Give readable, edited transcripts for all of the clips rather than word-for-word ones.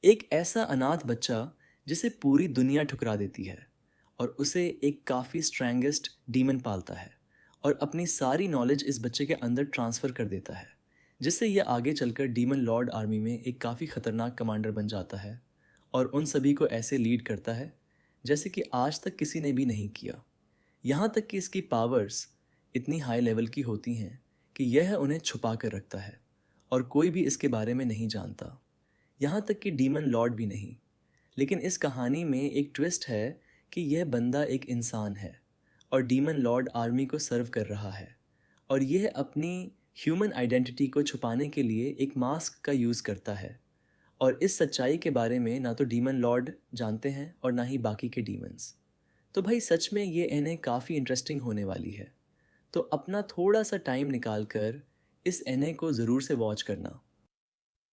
एक ऐसा अनाथ बच्चा जिसे पूरी दुनिया ठुकरा देती है और उसे एक काफ़ी स्ट्रेंगेस्ट डीमन पालता है और अपनी सारी नॉलेज इस बच्चे के अंदर ट्रांसफ़र कर देता है, जिससे ये आगे चलकर डीमन लॉर्ड आर्मी में एक काफ़ी ख़तरनाक कमांडर बन जाता है और उन सभी को ऐसे लीड करता है जैसे कि आज तक किसी ने भी नहीं किया। यहाँ तक कि इसकी पावर्स इतनी हाई लेवल की होती हैं कि यह उन्हें छुपा कर रखता है और कोई भी इसके बारे में नहीं जानता, यहाँ तक कि डीमन लॉर्ड भी नहीं। लेकिन इस कहानी में एक ट्विस्ट है कि यह बंदा एक इंसान है और डीमन लॉर्ड आर्मी को सर्व कर रहा है और यह अपनी ह्यूमन आइडेंटिटी को छुपाने के लिए एक मास्क का यूज़ करता है। और इस सच्चाई के बारे में ना तो डीमन लॉर्ड जानते हैं और ना ही बाकी के डीमंस। तो भाई सच में ये इन्हें काफ़ी इंटरेस्टिंग होने वाली है। तो अपना थोड़ा सा टाइम निकाल कर इस एने को ज़रूर से वॉच करना।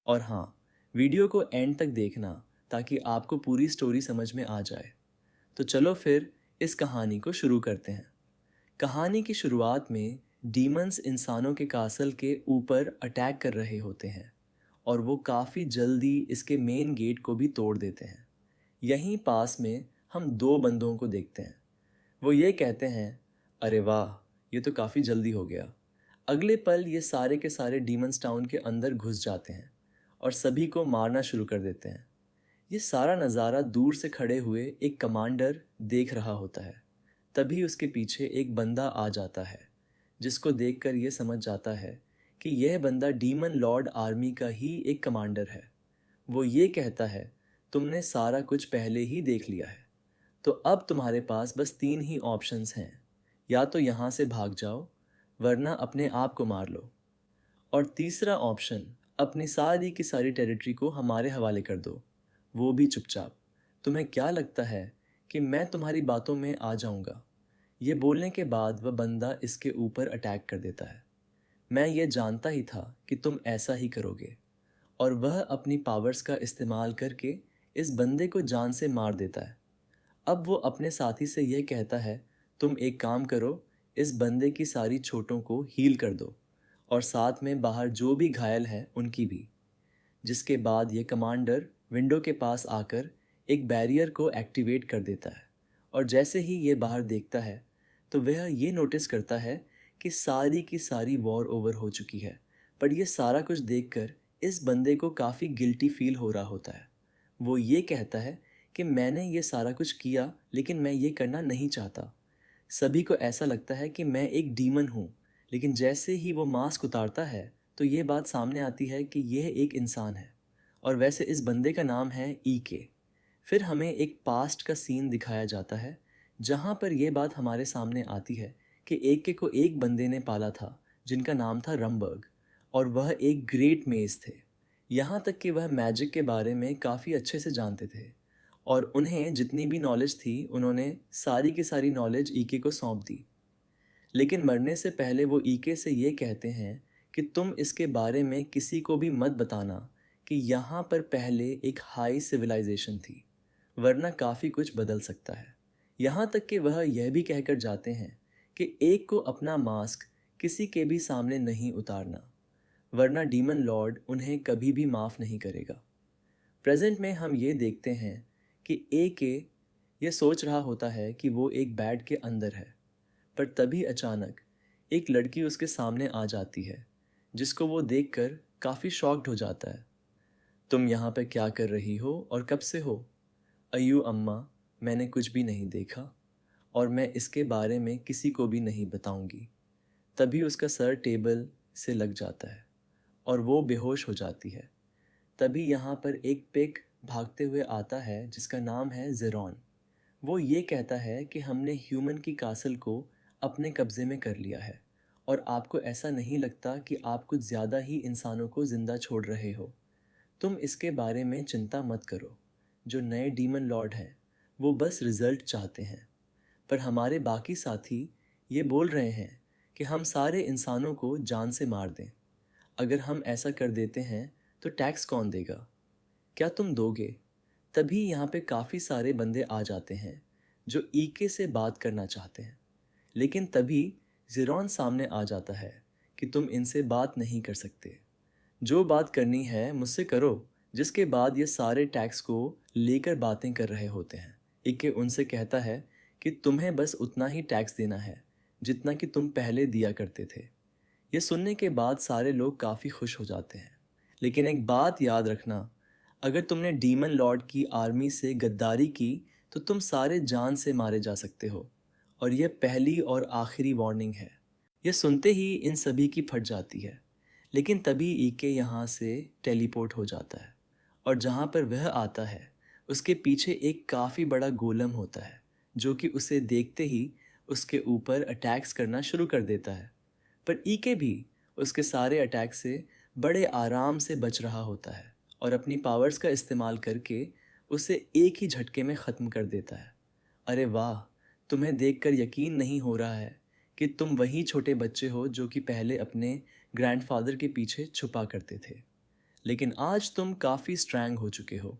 और हाँ, वीडियो को एंड तक देखना ताकि आपको पूरी स्टोरी समझ में आ जाए। तो चलो फिर इस कहानी को शुरू करते हैं। कहानी की शुरुआत में डीमंस इंसानों के कासल के ऊपर अटैक कर रहे होते हैं और वो काफ़ी जल्दी इसके मेन गेट को भी तोड़ देते हैं। यहीं पास में हम दो बंदों को देखते हैं। वो ये कहते हैं, अरे वाह, ये तो काफ़ी जल्दी हो गया। अगले पल ये सारे के सारे डीमंस टाउन के अंदर घुस जाते हैं और सभी को मारना शुरू कर देते हैं। ये सारा नज़ारा दूर से खड़े हुए एक कमांडर देख रहा होता है। तभी उसके पीछे एक बंदा आ जाता है, जिसको देखकर ये समझ जाता है कि यह बंदा डीमन लॉर्ड आर्मी का ही एक कमांडर है। वो ये कहता है, तुमने सारा कुछ पहले ही देख लिया है, तो अब तुम्हारे पास बस तीन ही ऑप्शंस हैं। या तो यहाँ से भाग जाओ, वरना अपने आप को मार लो, और तीसरा ऑप्शन, अपनी सारी की सारी टेरिटरी को हमारे हवाले कर दो, वो भी चुपचाप। तुम्हें क्या लगता है कि मैं तुम्हारी बातों में आ जाऊंगा? ये बोलने के बाद वह बंदा इसके ऊपर अटैक कर देता है। मैं ये जानता ही था कि तुम ऐसा ही करोगे। और वह अपनी पावर्स का इस्तेमाल करके इस बंदे को जान से मार देता है। अब वो अपने साथी से यह कहता है, तुम एक काम करो, इस बंदे की सारी चोटों को हील कर दो और साथ में बाहर जो भी घायल हैं उनकी भी। जिसके बाद ये कमांडर विंडो के पास आकर एक बैरियर को एक्टिवेट कर देता है और जैसे ही ये बाहर देखता है तो वह ये नोटिस करता है कि सारी की सारी वॉर ओवर हो चुकी है। पर ये सारा कुछ देखकर इस बंदे को काफ़ी गिल्टी फील हो रहा होता है। वो ये कहता है कि मैंने ये सारा कुछ किया, लेकिन मैं ये करना नहीं चाहता। सभी को ऐसा लगता है कि मैं एक डीमन हूँ, लेकिन जैसे ही वो मास्क उतारता है तो ये बात सामने आती है कि यह एक इंसान है। और वैसे इस बंदे का नाम है ईके। फिर हमें एक पास्ट का सीन दिखाया जाता है जहाँ पर यह बात हमारे सामने आती है कि ईके को एक बंदे ने पाला था जिनका नाम था रमबर्ग, और वह एक ग्रेट मेज थे। यहाँ तक कि वह मैजिक के बारे में काफ़ी अच्छे से जानते थे और उन्हें जितनी भी नॉलेज थी उन्होंने सारी की सारी नॉलेज ईके को सौंप दी। लेकिन मरने से पहले वो ईके से ये कहते हैं कि तुम इसके बारे में किसी को भी मत बताना कि यहाँ पर पहले एक हाई सिविलाइजेशन थी, वरना काफ़ी कुछ बदल सकता है। यहाँ तक कि वह यह भी कहकर जाते हैं कि एक को अपना मास्क किसी के भी सामने नहीं उतारना, वरना डीमन लॉर्ड उन्हें कभी भी माफ़ नहीं करेगा। प्रेजेंट में हम ये देखते हैं कि ए के ये सोच रहा होता है कि वो एक बेड के अंदर है, पर तभी अचानक एक लड़की उसके सामने आ जाती है, जिसको वो देखकर काफ़ी शॉक्ड हो जाता है। तुम यहाँ पे क्या कर रही हो और कब से हो? अय्यू अम्मा, मैंने कुछ भी नहीं देखा और मैं इसके बारे में किसी को भी नहीं बताऊंगी। तभी उसका सर टेबल से लग जाता है और वो बेहोश हो जाती है। तभी यहाँ पर एक पिग भागते हुए आता है जिसका नाम है ज़ेरॉन। वो ये कहता है कि हमने ह्यूमन की कासल को अपने कब्ज़े में कर लिया है और आपको ऐसा नहीं लगता कि आप कुछ ज़्यादा ही इंसानों को ज़िंदा छोड़ रहे हो। तुम इसके बारे में चिंता मत करो। जो नए डीमन लॉर्ड हैं वो बस रिज़ल्ट चाहते हैं, पर हमारे बाकी साथी ये बोल रहे हैं कि हम सारे इंसानों को जान से मार दें। अगर हम ऐसा कर देते हैं तो टैक्स कौन देगा? क्या तुम दोगे? तभी यहाँ पे काफ़ी सारे बंदे आ जाते हैं जो ईके से बात करना चाहते हैं। लेकिन तभी ज़ीरॉन सामने आ जाता है कि तुम इनसे बात नहीं कर सकते। जो बात करनी है मुझसे करो, जिसके बाद ये सारे टैक्स को लेकर बातें कर रहे होते हैं। इके उनसे कहता है कि तुम्हें बस उतना ही टैक्स देना है जितना कि तुम पहले दिया करते थे। ये सुनने के बाद सारे लोग काफ़ी खुश हो जाते हैं। लेकिन एक बात याद रखना, अगर तुमने डीमन लॉर्ड की आर्मी से गद्दारी की तो तुम सारे जान से मारे जा सकते हो, और यह पहली और आखिरी वार्निंग है। यह सुनते ही इन सभी की फट जाती है। लेकिन तभी ईके यहाँ से टेलीपोर्ट हो जाता है, और जहाँ पर वह आता है उसके पीछे एक काफ़ी बड़ा गोलम होता है जो कि उसे देखते ही उसके ऊपर अटैक्स करना शुरू कर देता है। पर ईके भी उसके सारे अटैक से बड़े आराम से बच रहा होता है और अपनी पावर्स का इस्तेमाल करके उसे एक ही झटके में ख़त्म कर देता है। अरे वाह, तुम्हें देखकर यकीन नहीं हो रहा है कि तुम वही छोटे बच्चे हो जो कि पहले अपने ग्रैंडफादर के पीछे छुपा करते थे। लेकिन आज तुम काफ़ी स्ट्रैंग हो चुके हो।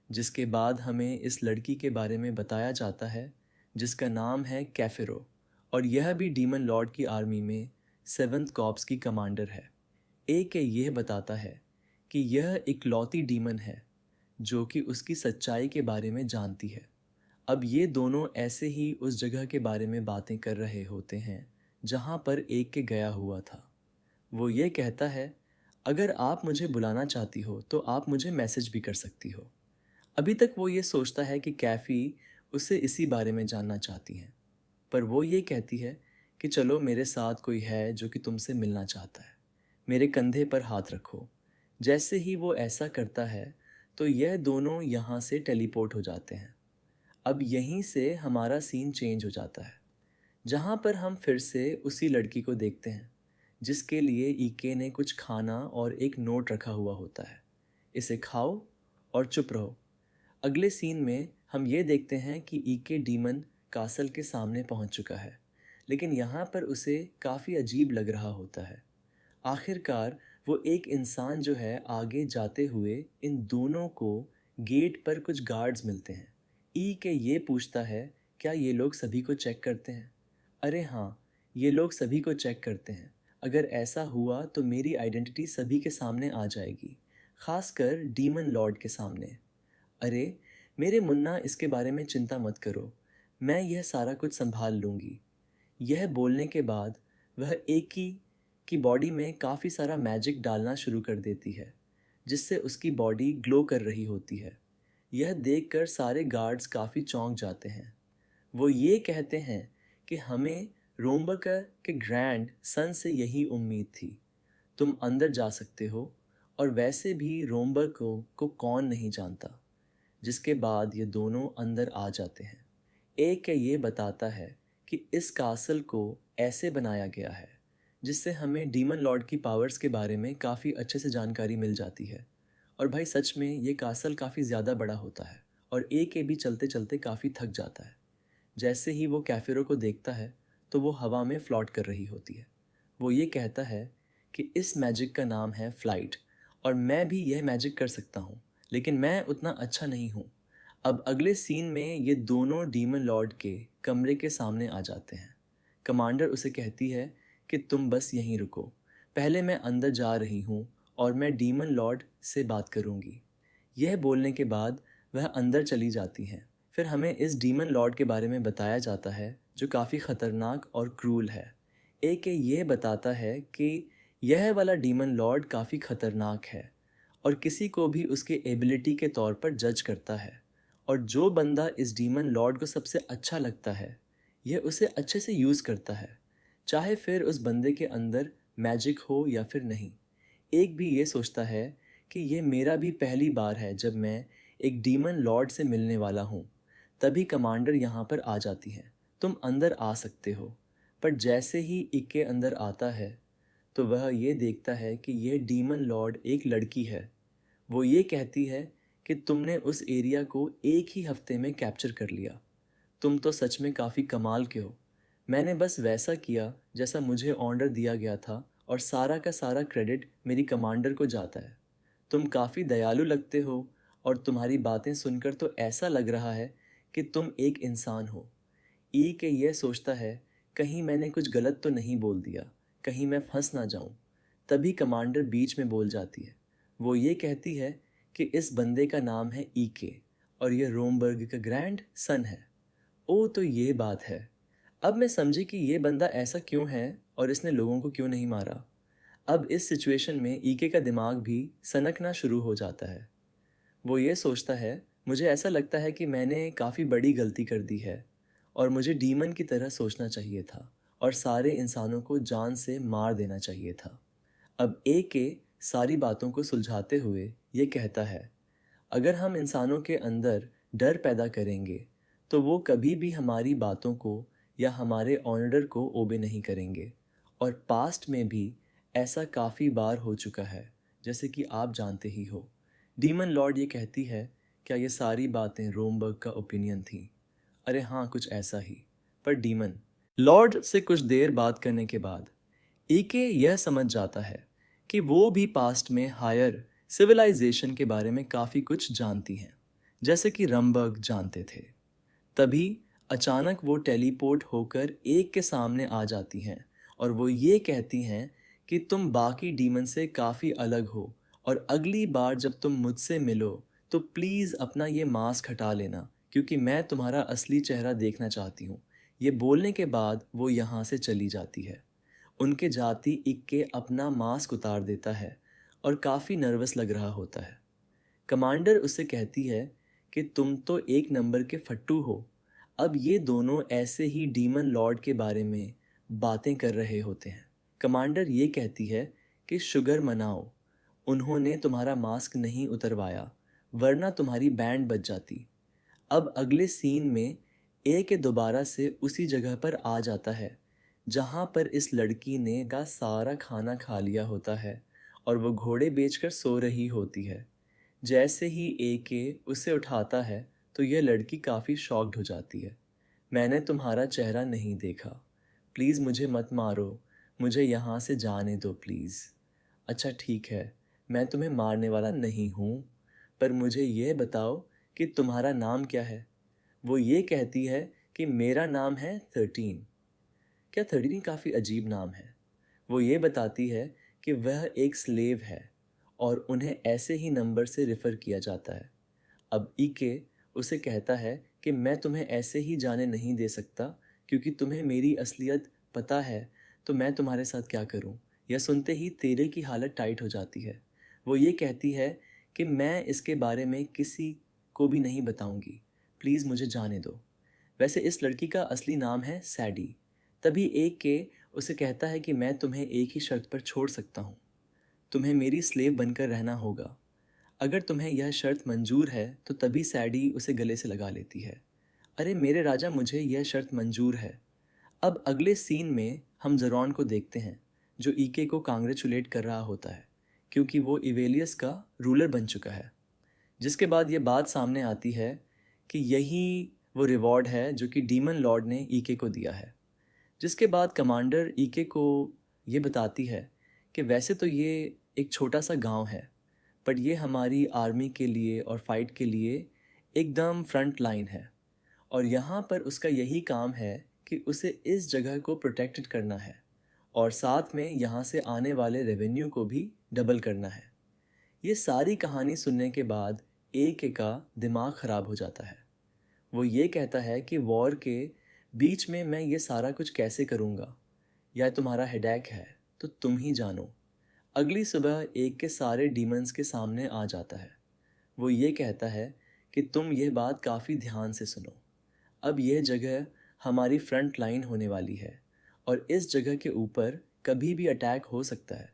जिसके बाद हमें इस लड़की के बारे में बताया जाता है जिसका नाम है कैफेरो, और यह भी डीमन लॉर्ड की आर्मी में 7th कॉर्प्स की कमांडर है। एक यह बताता है कि यह इकलौती डीमन है जो कि उसकी सच्चाई के बारे में जानती है। अब ये दोनों ऐसे ही उस जगह के बारे में बातें कर रहे होते हैं जहाँ पर एक के गया हुआ था। वो ये कहता है, अगर आप मुझे बुलाना चाहती हो तो आप मुझे मैसेज भी कर सकती हो। अभी तक वो ये सोचता है कि कैफ़ी उससे इसी बारे में जानना चाहती हैं, पर वो ये कहती है कि चलो मेरे साथ कोई है जो कि तुमसे मिलना चाहता है, मेरे कंधे पर हाथ रखो। जैसे ही वो ऐसा करता है तो यह दोनों यहाँ से टेलीपोर्ट हो जाते हैं। अब यहीं से हमारा सीन चेंज हो जाता है, जहाँ पर हम फिर से उसी लड़की को देखते हैं जिसके लिए ईके ने कुछ खाना और एक नोट रखा हुआ होता है, इसे खाओ और चुप रहो। अगले सीन में हम ये देखते हैं कि ईके डीमन कासल के सामने पहुंच चुका है, लेकिन यहाँ पर उसे काफ़ी अजीब लग रहा होता है। आखिरकार वो एक इंसान जो है आगे जाते हुए इन दोनों को गेट पर कुछ गार्ड्स मिलते हैं। ई के ये पूछता है, क्या ये लोग सभी को चेक करते हैं? अरे हाँ, ये लोग सभी को चेक करते हैं। अगर ऐसा हुआ तो मेरी आइडेंटिटी सभी के सामने आ जाएगी, खासकर डीमन लॉर्ड के सामने। अरे मेरे मुन्ना, इसके बारे में चिंता मत करो, मैं यह सारा कुछ संभाल लूँगी। यह बोलने के बाद वह एक की बॉडी में काफ़ी सारा मैजिक डालना शुरू कर देती है जिससे उसकी बॉडी ग्लो कर रही होती है। यह देखकर सारे गार्ड्स काफ़ी चौंक जाते हैं। वो ये कहते हैं कि हमें रोमबका के ग्रैंड सन से यही उम्मीद थी। तुम अंदर जा सकते हो, और वैसे भी रोमबक को कौन नहीं जानता। जिसके बाद ये दोनों अंदर आ जाते हैं। एक ये बताता है कि इस कासल को ऐसे बनाया गया है जिससे हमें डीमन लॉर्ड की पावर्स के बारे में काफ़ी अच्छे से जानकारी मिल जाती है। और भाई सच में ये कासल काफ़ी ज़्यादा बड़ा होता है, और एक भी चलते चलते काफ़ी थक जाता है। जैसे ही वो कैफेरो को देखता है तो वो हवा में फ्लॉट कर रही होती है। वो ये कहता है कि इस मैजिक का नाम है फ्लाइट, और मैं भी यह मैजिक कर सकता हूँ, लेकिन मैं उतना अच्छा नहीं हूँ। अब अगले सीन में ये दोनों डीमन लॉर्ड के कमरे के सामने आ जाते हैं। कमांडर उसे कहती है कि तुम बस यहीं रुको, पहले मैं अंदर जा रही हूँ और मैं डीमन लॉर्ड से बात करूँगी। यह बोलने के बाद वह अंदर चली जाती हैं। फिर हमें इस डीमन लॉर्ड के बारे में बताया जाता है जो काफ़ी ख़तरनाक और क्रूल है। एक ये बताता है कि यह वाला डीमन लॉर्ड काफ़ी ख़तरनाक है और किसी को भी उसके एबिलिटी के तौर पर जज करता है, और जो बंदा इस डीमन लॉर्ड को सबसे अच्छा लगता है यह उसे अच्छे से यूज़ करता है, चाहे फिर उस बंदे के अंदर मैजिक हो या फिर नहीं। एक भी ये सोचता है कि ये मेरा भी पहली बार है जब मैं एक डीमन लॉर्ड से मिलने वाला हूँ। तभी कमांडर यहाँ पर आ जाती है, तुम अंदर आ सकते हो। पर जैसे ही इक्के अंदर आता है तो वह ये देखता है कि यह डीमन लॉर्ड एक लड़की है। वो ये कहती है कि तुमने उस एरिया को एक ही हफ्ते में कैप्चर कर लिया। तुम तो सच में काफ़ी कमाल के हो। मैंने बस वैसा किया जैसा मुझे ऑर्डर दिया गया था, और सारा का सारा क्रेडिट मेरी कमांडर को जाता है। तुम काफ़ी दयालु लगते हो, और तुम्हारी बातें सुनकर तो ऐसा लग रहा है कि तुम एक इंसान हो। ई के ये सोचता है कहीं मैंने कुछ गलत तो नहीं बोल दिया, कहीं मैं फंस ना जाऊं। तभी कमांडर बीच में बोल जाती है। वो ये कहती है कि इस बंदे का नाम है ईके और ये रोमबर्ग का ग्रैंड सन है। ओ तो ये बात है। अब मैं समझी कि ये बंदा ऐसा क्यों है और इसने लोगों को क्यों नहीं मारा। अब इस सिचुएशन में ईके का दिमाग भी सनकना शुरू हो जाता है। वो ये सोचता है, मुझे ऐसा लगता है कि मैंने काफ़ी बड़ी गलती कर दी है और मुझे डीमन की तरह सोचना चाहिए था और सारे इंसानों को जान से मार देना चाहिए था। अब ए के सारी बातों को सुलझाते हुए ये कहता है, अगर हम इंसानों के अंदर डर पैदा करेंगे तो वो कभी भी हमारी बातों को या हमारे ऑर्डर को ओबे नहीं करेंगे। और पास्ट में भी ऐसा काफ़ी बार हो चुका है, जैसे कि आप जानते ही हो। डीमन लॉर्ड ये कहती है, क्या ये सारी बातें रोमबर्ग का ओपिनियन थी? अरे हाँ, कुछ ऐसा ही। पर डीमन लॉर्ड से कुछ देर बात करने के बाद ईके यह समझ जाता है कि वो भी पास्ट में हायर सिविलाइजेशन के बारे में काफ़ी कुछ जानती हैं, जैसे कि रमबर्ग जानते थे। तभी अचानक वो टेलीपोर्ट होकर एक के सामने आ जाती हैं और वो ये कहती हैं कि तुम बाकी डीमन से काफ़ी अलग हो और अगली बार जब तुम मुझसे मिलो तो प्लीज़ अपना ये मास्क हटा लेना, क्योंकि मैं तुम्हारा असली चेहरा देखना चाहती हूँ। ये बोलने के बाद वो यहाँ से चली जाती है। उनके जाती इक्के अपना मास्क उतार देता है और काफ़ी नर्वस लग रहा होता है। कमांडर उससे कहती है कि तुम तो एक नंबर के फट्टू हो। अब ये दोनों ऐसे ही डीमन लॉर्ड के बारे में बातें कर रहे होते हैं। कमांडर ये कहती है कि शुगर मनाओ, उन्होंने तुम्हारा मास्क नहीं उतरवाया, वरना तुम्हारी बैंड बज जाती। अब अगले सीन में ए के दोबारा से उसी जगह पर आ जाता है जहाँ पर इस लड़की ने का सारा खाना खा लिया होता है और वो घोड़े बेचकर सो रही होती है। जैसे ही ए के उसे उठाता है तो यह लड़की काफ़ी शॉक्ड हो जाती है। मैंने तुम्हारा चेहरा नहीं देखा, प्लीज़ मुझे मत मारो, मुझे यहाँ से जाने दो प्लीज़। अच्छा ठीक है, मैं तुम्हें मारने वाला नहीं हूँ, पर मुझे ये बताओ कि तुम्हारा नाम क्या है। वो ये कहती है कि मेरा नाम है 13। क्या 13 काफ़ी अजीब नाम है। वो ये बताती है कि वह एक स्लेव है और उन्हें ऐसे ही नंबर से रेफ़र किया जाता है। अब ईके उसे कहता है कि मैं तुम्हें ऐसे ही जाने नहीं दे सकता, क्योंकि तुम्हें मेरी असलियत पता है तो मैं तुम्हारे साथ क्या करूं। यह सुनते ही तेरे की हालत टाइट हो जाती है। वो ये कहती है कि मैं इसके बारे में किसी को भी नहीं बताऊंगी, प्लीज़ मुझे जाने दो। वैसे इस लड़की का असली नाम है सैडी। तभी एक के उसे कहता है कि मैं तुम्हें एक ही शर्त पर छोड़ सकता हूँ, तुम्हें मेरी स्लेव बनकर रहना होगा। अगर तुम्हें यह शर्त मंजूर है तो तभी सैडी उसे गले से लगा लेती है। अरे मेरे राजा, मुझे यह शर्त मंजूर है। अब अगले सीन में हम ज़रॉन को देखते हैं जो ईके को कांग्रेचुलेट कर रहा होता है, क्योंकि वो इवेलियस का रूलर बन चुका है। जिसके बाद ये बात सामने आती है कि यही वो रिवॉर्ड है जो कि डीमन लॉर्ड ने ईके को दिया है। जिसके बाद कमांडर ईके को ये बताती है कि वैसे तो ये एक छोटा सा गांव है, बट ये हमारी आर्मी के लिए और फाइट के लिए एकदम फ्रंट लाइन है और यहाँ पर उसका यही काम है कि उसे इस जगह को प्रोटेक्टेड करना है और साथ में यहाँ से आने वाले रेवेन्यू को भी डबल करना है। ये सारी कहानी सुनने के बाद ए के का दिमाग ख़राब हो जाता है। वो ये कहता है कि वॉर के बीच में मैं ये सारा कुछ कैसे करूँगा, या तुम्हारा हेडेक है तो तुम ही जानो। अगली सुबह एक के सारे डीमंस के सामने आ जाता है। वो ये कहता है कि तुम यह बात काफ़ी ध्यान से सुनो। अब यह जगह हमारी फ्रंट लाइन होने वाली है और इस जगह के ऊपर कभी भी अटैक हो सकता है,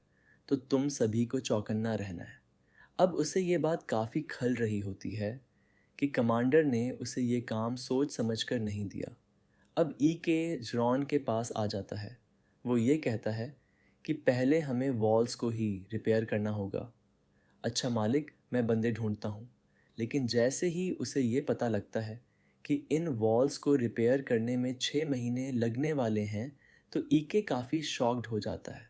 तो तुम सभी को चौकन्ना रहना है। अब उसे ये बात काफ़ी खल रही होती है कि कमांडर ने उसे ये काम सोच समझ कर नहीं दिया। अब ई के जरॉन के पास आ जाता है। वो ये कहता है कि पहले हमें वॉल्स को ही रिपेयर करना होगा। अच्छा मालिक, मैं बंदे ढूंढता हूँ। लेकिन जैसे ही उसे ये पता लगता है कि इन वॉल्स को रिपेयर करने में 6 महीने लगने वाले हैं, तो ईके काफ़ी शॉक्ड हो जाता है।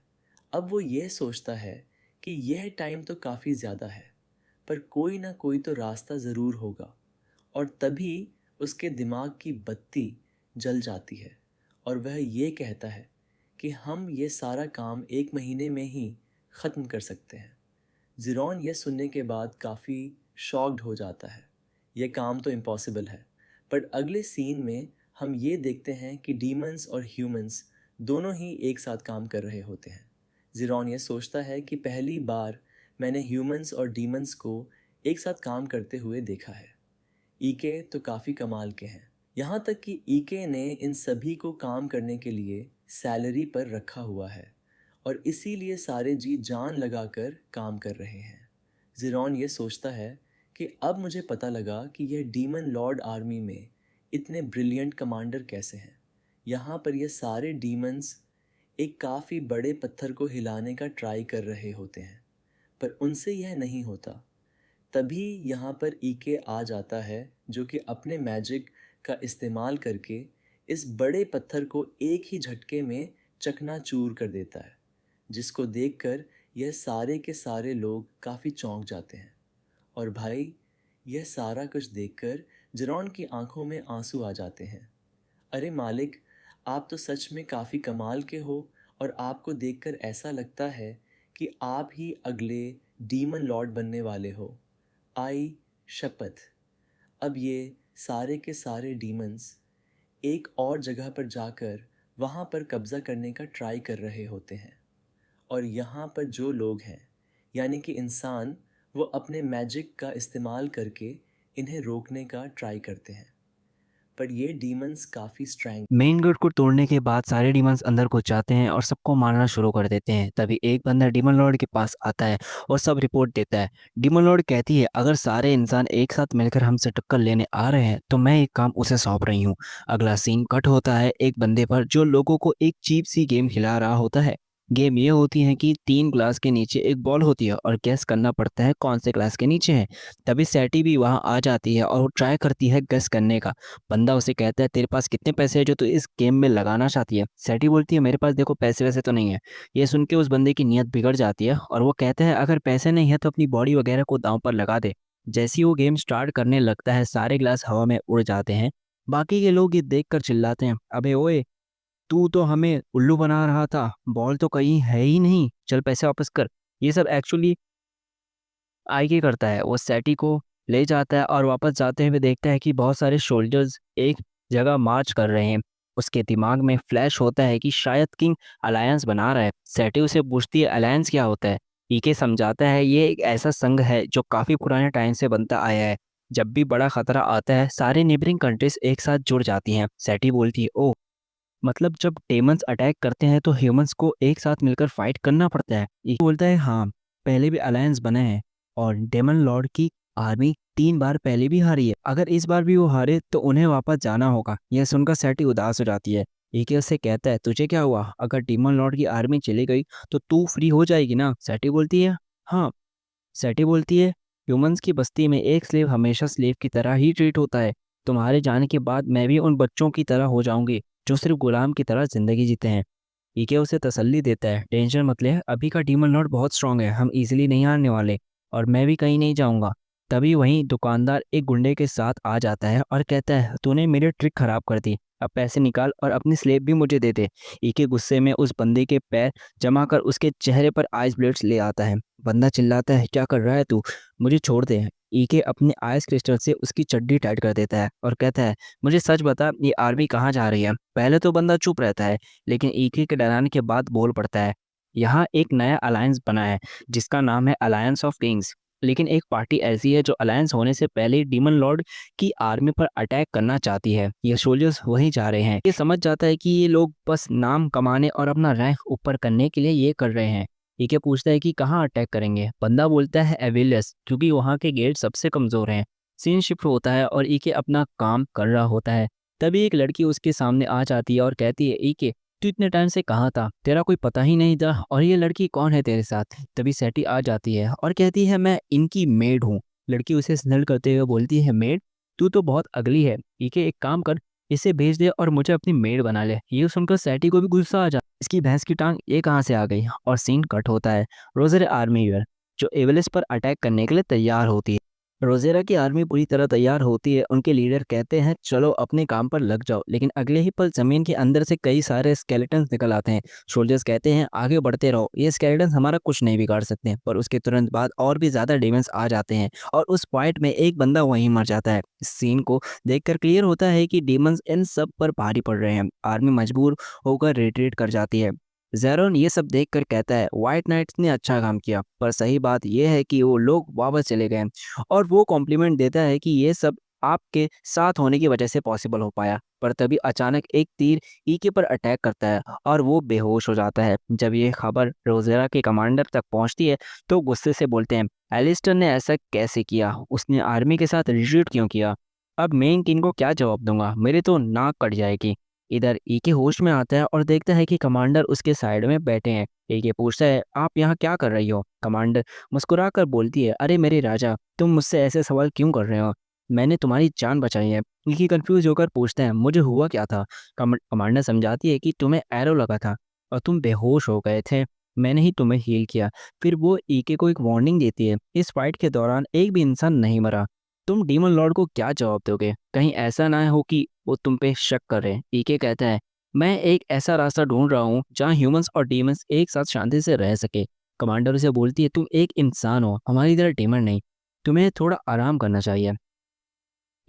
अब वो ये सोचता है कि यह टाइम तो काफ़ी ज़्यादा है, पर कोई ना कोई तो रास्ता ज़रूर होगा। और तभी उसके दिमाग की बत्ती जल जाती है और वह ये कहता है कि हम ये सारा काम 1 महीने में ही ख़त्म कर सकते हैं। ज़ीरॉन यह सुनने के बाद काफ़ी शॉक्ड हो जाता है। यह काम तो इम्पॉसिबल है। पर अगले सीन में हम ये देखते हैं कि डीमंस और ह्यूमंस दोनों ही एक साथ काम कर रहे होते हैं। ज़ीरॉन ये सोचता है कि पहली बार मैंने ह्यूमंस और डीमंस को एक साथ काम करते हुए देखा है। ईके तो काफ़ी कमाल के हैं। यहाँ तक कि ईके ने इन सभी को काम करने के लिए सैलरी पर रखा हुआ है और इसीलिए सारे जी जान लगाकर काम कर रहे हैं। ज़ीरॉन ये सोचता है कि अब मुझे पता लगा कि यह डीमन लॉर्ड आर्मी में इतने ब्रिलियंट कमांडर कैसे हैं। यहाँ पर ये सारे डीमंस एक काफ़ी बड़े पत्थर को हिलाने का ट्राई कर रहे होते हैं, पर उनसे यह नहीं होता। तभी यहाँ पर ईके आ जाता है, जो कि अपने मैजिक का इस्तेमाल करके इस बड़े पत्थर को एक ही झटके में चकनाचूर कर देता है, जिसको देखकर यह सारे के सारे लोग काफ़ी चौंक जाते हैं। और भाई, यह सारा कुछ देखकर ज़ीरॉन की आंखों में आंसू आ जाते हैं। अरे मालिक, आप तो सच में काफ़ी कमाल के हो और आपको देखकर ऐसा लगता है कि आप ही अगले डीमन लॉर्ड बनने वाले हो। आई शपथ। अब ये सारे के सारे डीमंस एक और जगह पर जाकर वहाँ पर कब्ज़ा करने का ट्राई कर रहे होते हैं और यहाँ पर जो लोग हैं, यानी कि इंसान, वो अपने मैजिक का इस्तेमाल करके इन्हें रोकने का ट्राई करते हैं। पर ये डीमंस काफ़ी स्ट्रैंग। मेन गेट को तोड़ने के बाद सारे डीमंस अंदर घुस जाते हैं और सबको मारना शुरू कर देते हैं। तभी एक बंदा डीमन लॉर्ड के पास आता है और सब रिपोर्ट देता है। डीमन लॉर्ड कहती है अगर सारे इंसान एक साथ मिलकर हमसे टक्कर लेने आ रहे हैं तो मैं एक काम उसे सौंप रही हूँ। अगला सीन कट होता है एक बंदे पर जो लोगों को एक चीप सी गेम खिला रहा होता है। गेम ये होती है कि 3 ग्लास के नीचे एक बॉल होती है और गेस करना पड़ता है कौन से ग्लास के नीचे है। तभी सैटी भी वहाँ आ जाती है और वो ट्राई करती है गेस करने का। बंदा उसे कहता है तेरे पास कितने पैसे हैं जो तू इस गेम में लगाना चाहती है। सैटी बोलती है मेरे पास देखो पैसे वैसे तो नहीं है। ये सुन के उस बंदे की नीयत बिगड़ जाती है और वो कहता है अगर पैसे नहीं है तो अपनी बॉडी वगैरह को दांव पर लगा दे। जैसे ही वो गेम स्टार्ट करने लगता है सारे ग्लास हवा में उड़ जाते हैं। बाकी के लोग ये देखकर चिल्लाते हैं अबे ओए, तू तो हमें उल्लू बना रहा था, बॉल तो कहीं है ही नहीं, चल पैसे वापस कर। ये सब एक्चुअली आगे करता है, वो सैटी को ले जाता है और वापस जाते हुए देखता है कि बहुत सारे सोल्जर्स एक जगह मार्च कर रहे हैं। उसके दिमाग में फ्लैश होता है कि शायद किंग अलायंस बना रहा है। सैटी उसे पूछती है अलायंस क्या होता है। ईके समझाता है ये एक ऐसा संघ है जो काफ़ी पुराने टाइम से बनता आया है। जब भी बड़ा खतरा आता है सारे नेबरिंग कंट्रीज एक साथ जुड़ जाती हैं। सैटी बोलती है ओह, मतलब जब डेमंस अटैक करते हैं तो ह्यूमंस को एक साथ मिलकर फाइट करना पड़ता है। ये बोलता है हाँ, पहले भी अलायंस बने हैं और डेमन लॉर्ड की आर्मी 3 बार पहले भी हारी है। अगर इस बार भी वो हारे तो उन्हें वापस जाना होगा। यह सुनकर सैटी उदास हो जाती है। ईके उससे कहता है तुझे क्या हुआ, अगर डेमन लॉर्ड की आर्मी चली गई तो तू फ्री हो जाएगी ना। सैटी बोलती है हाँ। सैटी बोलती है ह्यूमंस की बस्ती में एक स्लेव हमेशा स्लेव की तरह ही ट्रीट होता है। तुम्हारे जाने के बाद मैं भी उन बच्चों की तरह हो जाऊंगी जो सिर्फ गुलाम की तरह जिंदगी जीते हैं। ईके उसे तसल्ली देता है टेंशन मत ले, अभी का डीमन लॉर्ड बहुत स्ट्रांग है, हम इजीली नहीं हारने वाले और मैं भी कहीं नहीं जाऊंगा। तभी वहीं दुकानदार एक गुंडे के साथ आ जाता है और कहता है तूने मेरी ट्रिक खराब कर दी, अब पैसे निकाल और अपनी स्लेब भी मुझे दे दे। ईके गुस्से में उस बंदे के पैर जमा कर उसके चेहरे पर आइस ब्लेड्स ले आता है। बंदा चिल्लाता है क्या कर रहा है तू, मुझे छोड़ दे। ईके अपने आइस क्रिस्टल से उसकी चड्डी टाइट कर देता है और कहता है मुझे सच बता ये आर्मी कहाँ जा रही है। पहले तो बंदा चुप रहता है लेकिन ईके के डराने के बाद बोल पड़ता है यहाँ एक नया अलायंस बना है जिसका नाम है अलायंस ऑफ किंग्स। लेकिन एक पार्टी ऐसी है जो अलायंस होने से पहले ही डीमन लॉर्ड की आर्मी पर अटैक करना चाहती है। ये सोल्जर्स वहीं जा रहे हैं। ये समझ जाता है कि ये लोग बस नाम कमाने और अपना रैंक ऊपर करने के लिए ये कर रहे हैं। ईके पूछता है कि कहाँ अटैक करेंगे। बंदा बोलता है एविलियस, क्योंकि वहाँ के गेट सबसे कमज़ोर हैं। सीन शिफ्ट होता है और ईके अपना काम कर रहा होता है। तभी एक लड़की उसके सामने आ जाती है और कहती है ईके, तू इतने टाइम से कहाँ था, तेरा कोई पता ही नहीं था, और ये लड़की कौन है तेरे साथ। तभी सैटी आ जाती है और कहती है मैं इनकी मेड हूँ। लड़की उसे स्नेल करते हुए बोलती है मेड, तू तो बहुत अगली है। ईके एक काम कर, इसे भेज दे और मुझे अपनी मेड बना ले। ये सुनकर सैटी को भी गुस्सा आ जाता है, इसकी भैंस की टांग ये कहाँ से आ गई। और सीन कट होता है रोजर आर्मी वेयर जो एवेलिस पर अटैक करने के लिए तैयार होती है। रोज़ेरा की आर्मी पूरी तरह तैयार होती है। उनके लीडर कहते हैं चलो अपने काम पर लग जाओ, लेकिन अगले ही पल ज़मीन के अंदर से कई सारे स्केलेटन्स निकल आते हैं। सोल्जर्स कहते हैं आगे बढ़ते रहो, ये स्केलेटन्स हमारा कुछ नहीं बिगाड़ सकते। पर उसके तुरंत बाद और भी ज़्यादा डीमंस आ जाते हैं और उस फाइट में एक बंदा वहीं मर जाता है। इस सीन को देखकर क्लियर होता है कि डीमंस इन सब पर भारी पड़ रहे हैं। आर्मी मजबूर होकर रिट्रीट कर जाती है। ज़ेरोन ये सब देखकर कहता है व्हाइट नाइट्स ने अच्छा काम किया, पर सही बात यह है कि वो लोग वापस चले गए। और वो कॉम्प्लीमेंट देता है कि ये सब आपके साथ होने की वजह से पॉसिबल हो पाया। पर तभी अचानक एक तीर ईके पर अटैक करता है और वो बेहोश हो जाता है। जब ये खबर रोज़ेरा के कमांडर तक पहुंचती है तो गुस्से से बोलते हैं एलिस्टर ने ऐसा कैसे किया, उसने आर्मी के साथ रिट्रीट क्यों किया। अब मैं इन किन को क्या जवाब दूंगा, मेरी तो नाक कट जाएगी। इधर ईके होश में आता है और देखता है कि कमांडर उसके साइड में बैठे हैं। ईके पूछता है आप यहाँ क्या कर रही हो। कमांडर मुस्कुराकर बोलती है अरे मेरे राजा, तुम मुझसे ऐसे सवाल क्यों कर रहे हो, मैंने तुम्हारी जान बचाई है। ईके कंफ्यूज होकर पूछता है मुझे हुआ क्या था। कमांडर समझाती है कि तुम्हें एरो लगा था और तुम बेहोश हो गए थे, मैंने ही तुम्हें हील किया। फिर वो ईके को एक वार्निंग देती है इस फाइट के दौरान एक भी इंसान नहीं मरा। तुम डीमन लॉर्ड को क्या जवाब दोगे, कहीं ऐसा ना हो कि वो तुम पे शक करे। ईके कहता है मैं एक ऐसा रास्ता ढूंढ रहा हूँ जहाँ ह्यूमंस और डीमंस एक साथ शांति से रह सके। कमांडर उसे बोलती है तुम एक इंसान हो, हमारी तरह डीमन नहीं, तुम्हें थोड़ा आराम करना चाहिए।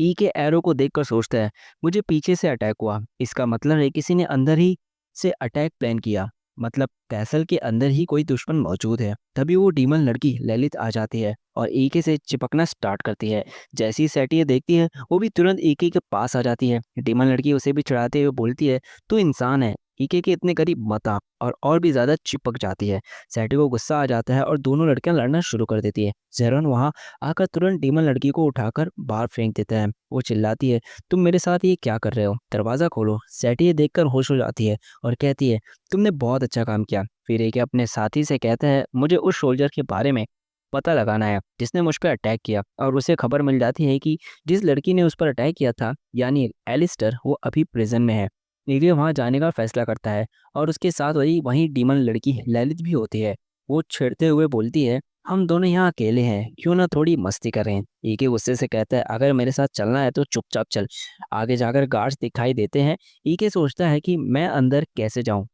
ई के एरो को देखकर सोचता है मुझे पीछे से अटैक हुआ, इसका मतलब है किसी ने अंदर ही से अटैक प्लान किया, मतलब कैसल के अंदर ही कोई दुश्मन मौजूद है। तभी वो डीमन लड़की ललित आ जाती है और ईके से चिपकना स्टार्ट करती है। जैसी ही सैटी ये देखती है वो भी तुरंत ईके के पास आ जाती है। डीमन लड़की उसे भी चढ़ाते हुए बोलती है तू इंसान है, ईके के इतने करीब मत आ, और भी ज्यादा चिपक जाती है। सैटी को गुस्सा आ जाता है और दोनों लड़कियां लड़ना शुरू कर देती है। जेरन वहां आकर तुरंत डीमन लड़की को उठाकर बाहर फेंक देता है। वो चिल्लाती है तुम मेरे साथ ये क्या कर रहे हो, दरवाज़ा खोलो। सैटी ये देखकर होश हो जाती है और कहती है तुमने बहुत अच्छा काम किया। फिर एक अपने साथी से कहता है मुझे उस सोल्जर के बारे में पता लगाना है जिसने मुझ पर अटैक किया। और उसे खबर मिल जाती है कि जिस लड़की ने उस पर अटैक किया था यानी एलिस्टर, वो अभी प्रिजन में है। नीले वहाँ जाने का फैसला करता है और उसके साथ वही डीमन लड़की ललित भी होती है। वो छेड़ते हुए बोलती है हम दोनों यहाँ अकेले हैं, क्यों ना थोड़ी मस्ती करें। ईके गुस्से से कहता है अगर मेरे साथ चलना है तो चुपचाप चल। आगे जाकर गार्ड्स दिखाई देते हैं। ईके सोचता है कि मैं अंदर कैसे जाऊं।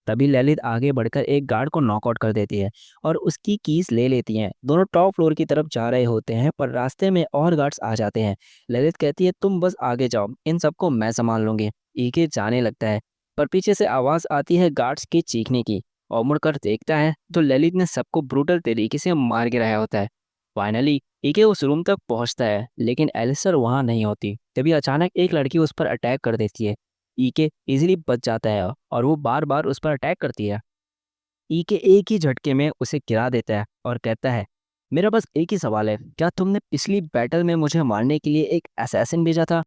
तभी ललित आगे बढ़कर एक गार्ड को नॉकआउट कर देती है और उसकी कीज ले लेती हैं। दोनों टॉप फ्लोर की तरफ जा रहे होते हैं पर रास्ते में और गार्ड्स आ जाते हैं। ललित कहती है तुम बस आगे जाओ, इन सबको मैं संभाल लूंगी। ईके जाने लगता है पर पीछे से आवाज आती है गार्ड्स के चीखने की और मुड़कर देखता है तो ललित ने सबको ब्रूटल तरीके से मार गिराया होता है। फाइनली ईके उस रूम तक पहुंचता है लेकिन एलिसर वहां नहीं होती। तभी अचानक एक लड़की उस पर अटैक कर देती है। ईके इजीली बच जाता है और वो बार बार उस पर अटैक करती है। ईके एक ही झटके में उसे गिरा देता है और कहता है मेरा बस एक ही सवाल है, क्या तुमने पिछली बैटल में मुझे मारने के लिए एक असैसिन भेजा था।